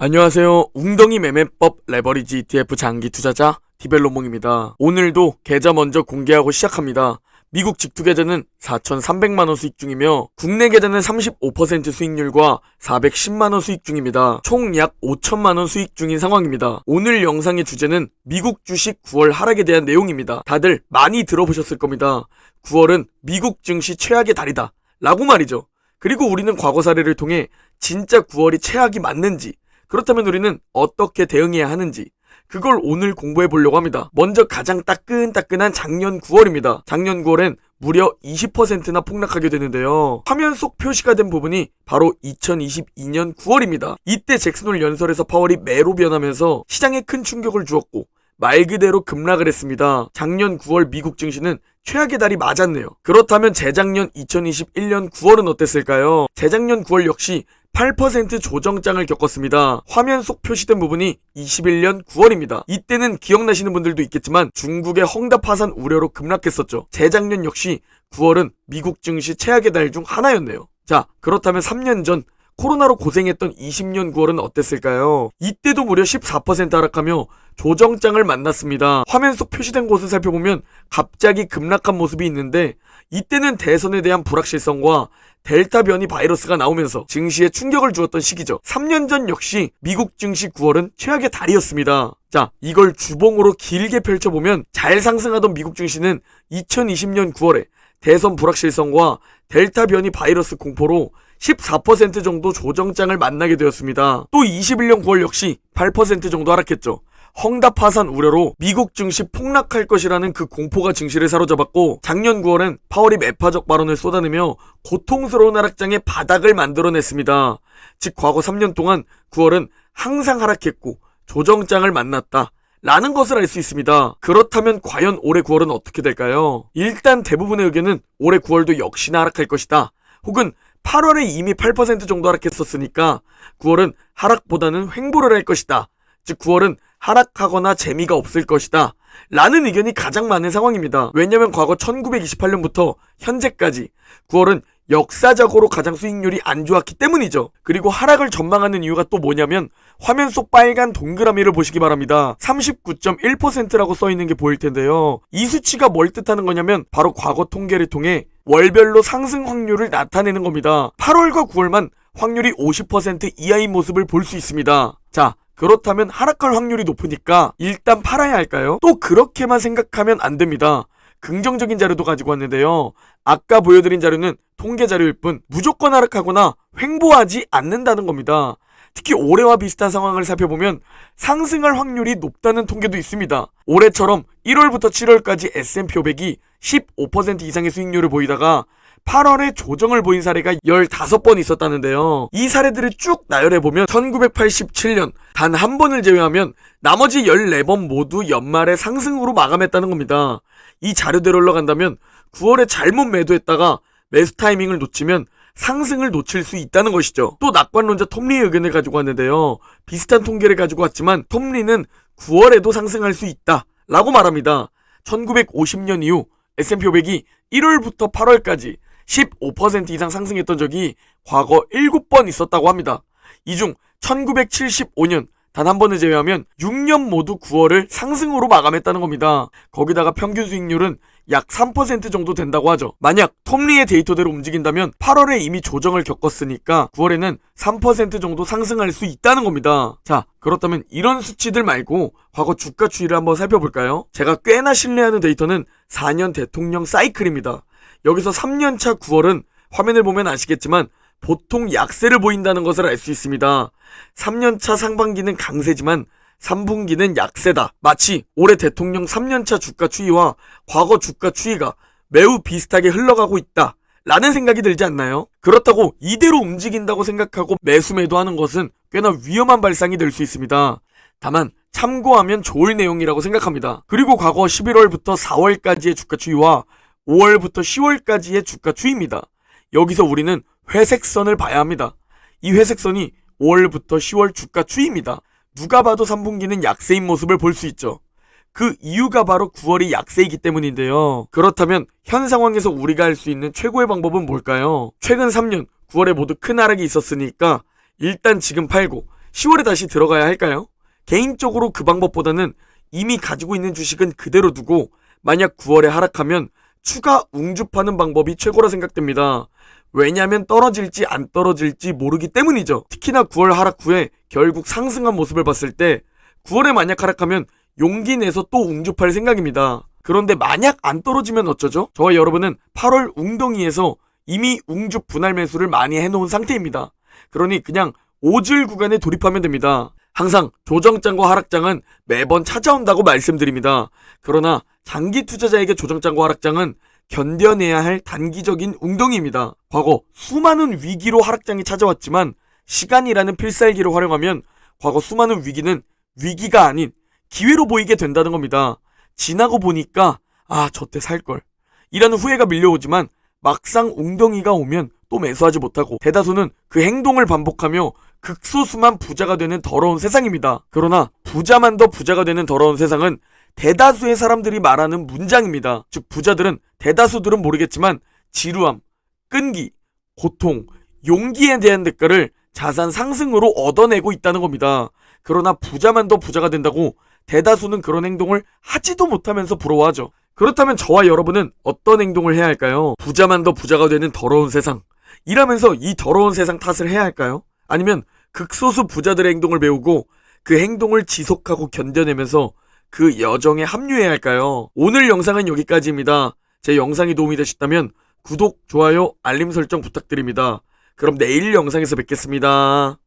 안녕하세요. 웅덩이 매매법 레버리지 ETF 장기 투자자 디벨로몽입니다. 오늘도 계좌 먼저 공개하고 시작합니다. 미국 직투 계좌는 4,300만원 수익 중이며 국내 계좌는 35% 수익률과 410만원 수익 중입니다. 총 약 5천만원 수익 중인 상황입니다. 오늘 영상의 주제는 미국 주식 9월 하락에 대한 내용입니다. 다들 많이 들어보셨을 겁니다. 9월은 미국 증시 최악의 달이다 라고 말이죠. 그리고 우리는 과거 사례를 통해 진짜 9월이 최악이 맞는지, 그렇다면 우리는 어떻게 대응해야 하는지, 그걸 오늘 공부해 보려고 합니다. 먼저 가장 따끈따끈한 작년 9월입니다. 작년 9월엔 무려 20%나 폭락하게 되는데요. 화면 속 표시가 된 부분이 바로 2022년 9월입니다. 이때 잭슨홀 연설에서 파월이 매로 변하면서 시장에 큰 충격을 주었고 말 그대로 급락을 했습니다. 작년 9월 미국 증시는 최악의 달이 맞았네요. 그렇다면 재작년 2021년 9월은 어땠을까요? 재작년 9월 역시 8% 조정장을 겪었습니다. 화면 속 표시된 부분이 21년 9월입니다. 이때는 기억나시는 분들도 있겠지만 중국의 헝다 파산 우려로 급락했었죠. 재작년 역시 9월은 미국 증시 최악의 달 중 하나였네요. 자, 그렇다면 3년 전 코로나로 고생했던 20년 9월은 어땠을까요? 이때도 무려 14% 하락하며 조정장을 만났습니다. 화면 속 표시된 곳을 살펴보면 갑자기 급락한 모습이 있는데, 이때는 대선에 대한 불확실성과 델타 변이 바이러스가 나오면서 증시에 충격을 주었던 시기죠. 3년 전 역시 미국 증시 9월은 최악의 달이었습니다. 자, 이걸 주봉으로 길게 펼쳐보면 잘 상승하던 미국 증시는 2020년 9월에 대선 불확실성과 델타 변이 바이러스 공포로 14% 정도 조정장을 만나게 되었습니다. 또 21년 9월 역시 8% 정도 하락했죠. 헝다 파산 우려로 미국 증시 폭락할 것이라는 그 공포가 증시를 사로잡았고, 작년 9월엔 파월이 매파적 발언을 쏟아내며 고통스러운 하락장의 바닥을 만들어냈습니다. 즉 과거 3년 동안 9월은 항상 하락했고 조정장을 만났다 라는 것을 알 수 있습니다. 그렇다면 과연 올해 9월은 어떻게 될까요? 일단 대부분의 의견은 올해 9월도 역시나 하락할 것이다, 혹은 8월에 이미 8% 정도 하락했었으니까 9월은 하락보다는 횡보를 할 것이다, 즉 9월은 하락하거나 재미가 없을 것이다 라는 의견이 가장 많은 상황입니다. 왜냐면 과거 1928년부터 현재까지 9월은 역사적으로 가장 수익률이 안 좋았기 때문이죠. 그리고 하락을 전망하는 이유가 또 뭐냐면 화면 속 빨간 동그라미를 보시기 바랍니다. 39.1%라고 써있는 게 보일 텐데요. 이 수치가 뭘 뜻하는 거냐면 바로 과거 통계를 통해 월별로 상승 확률을 나타내는 겁니다. 8월과 9월만 확률이 50% 이하인 모습을 볼 수 있습니다. 자, 그렇다면 하락할 확률이 높으니까 일단 팔아야 할까요? 또 그렇게만 생각하면 안 됩니다. 긍정적인 자료도 가지고 왔는데요. 아까 보여드린 자료는 통계 자료일 뿐 무조건 하락하거나 횡보하지 않는다는 겁니다. 특히 올해와 비슷한 상황을 살펴보면 상승할 확률이 높다는 통계도 있습니다. 올해처럼 1월부터 7월까지 S&P 500이 15% 이상의 수익률을 보이다가 8월에 조정을 보인 사례가 15번 있었다는데요. 이 사례들을 쭉 나열해보면 1987년 단 한 번을 제외하면 나머지 14번 모두 연말에 상승으로 마감했다는 겁니다. 이 자료대로 흘러간다면 9월에 잘못 매도했다가 매수 타이밍을 놓치면 상승을 놓칠 수 있다는 것이죠. 또 낙관론자 톰리의 의견을 가지고 왔는데요. 비슷한 통계를 가지고 왔지만 톰리는 9월에도 상승할 수 있다 라고 말합니다. 1950년 이후 S&P 500이 1월부터 8월까지 15% 이상 상승했던 적이 과거 7번 있었다고 합니다. 이 중 1975년 단 한 번을 제외하면 6년 모두 9월을 상승으로 마감했다는 겁니다. 거기다가 평균 수익률은 약 3% 정도 된다고 하죠. 만약 톰리의 데이터대로 움직인다면 8월에 이미 조정을 겪었으니까 9월에는 3% 정도 상승할 수 있다는 겁니다. 자, 그렇다면 이런 수치들 말고 과거 주가 추이를 한번 살펴볼까요? 제가 꽤나 신뢰하는 데이터는 4년 대통령 사이클입니다. 여기서 3년차 9월은 화면을 보면 아시겠지만 보통 약세를 보인다는 것을 알 수 있습니다. 3년차 상반기는 강세지만 3분기는 약세다. 마치 올해 대통령 3년차 주가 추이와 과거 주가 추이가 매우 비슷하게 흘러가고 있다 라는 생각이 들지 않나요? 그렇다고 이대로 움직인다고 생각하고 매수 매도하는 것은 꽤나 위험한 발상이 될 수 있습니다. 다만 참고하면 좋을 내용이라고 생각합니다. 그리고 과거 11월부터 4월까지의 주가 추이와 5월부터 10월까지의 주가 추이입니다. 여기서 우리는 회색선을 봐야 합니다. 이 회색선이 5월부터 10월 주가 추이입니다. 누가 봐도 3분기는 약세인 모습을 볼 수 있죠. 그 이유가 바로 9월이 약세이기 때문인데요. 그렇다면 현 상황에서 우리가 할 수 있는 최고의 방법은 뭘까요? 최근 3년 9월에 모두 큰 하락이 있었으니까 일단 지금 팔고 10월에 다시 들어가야 할까요? 개인적으로 그 방법보다는 이미 가지고 있는 주식은 그대로 두고 만약 9월에 하락하면 추가 웅줍하는 방법이 최고라 생각됩니다. 왜냐하면 떨어질지 안 떨어질지 모르기 때문이죠. 특히나 9월 하락 후에 결국 상승한 모습을 봤을 때 9월에 만약 하락하면 용기 내서 또 웅줍할 생각입니다. 그런데 만약 안 떨어지면 어쩌죠? 저와 여러분은 8월 웅덩이에서 이미 웅줍 분할 매수를 많이 해놓은 상태입니다. 그러니 그냥 오질 구간에 돌입하면 됩니다. 항상 조정장과 하락장은 매번 찾아온다고 말씀드립니다. 그러나 장기 투자자에게 조정장과 하락장은 견뎌내야 할 단기적인 웅덩이입니다. 과거 수많은 위기로 하락장이 찾아왔지만 시간이라는 필살기를 활용하면 과거 수많은 위기는 위기가 아닌 기회로 보이게 된다는 겁니다. 지나고 보니까 저때 살걸 이라는 후회가 밀려오지만 막상 웅덩이가 오면 또 매수하지 못하고 대다수는 그 행동을 반복하며 극소수만 부자가 되는 더러운 세상입니다. 그러나 부자만 더 부자가 되는 더러운 세상은 대다수의 사람들이 말하는 문장입니다. 즉 부자들은 대다수들은 모르겠지만 지루함, 끈기, 고통, 용기에 대한 대가를 자산 상승으로 얻어내고 있다는 겁니다. 그러나 부자만 더 부자가 된다고 대다수는 그런 행동을 하지도 못하면서 부러워하죠. 그렇다면 저와 여러분은 어떤 행동을 해야 할까요? 부자만 더 부자가 되는 더러운 세상 이라면서 이 더러운 세상 탓을 해야 할까요? 아니면 극소수 부자들의 행동을 배우고 그 행동을 지속하고 견뎌내면서 그 여정에 합류해야 할까요? 오늘 영상은 여기까지입니다. 제 영상이 도움이 되셨다면 구독, 좋아요, 알림 설정 부탁드립니다. 그럼 내일 영상에서 뵙겠습니다.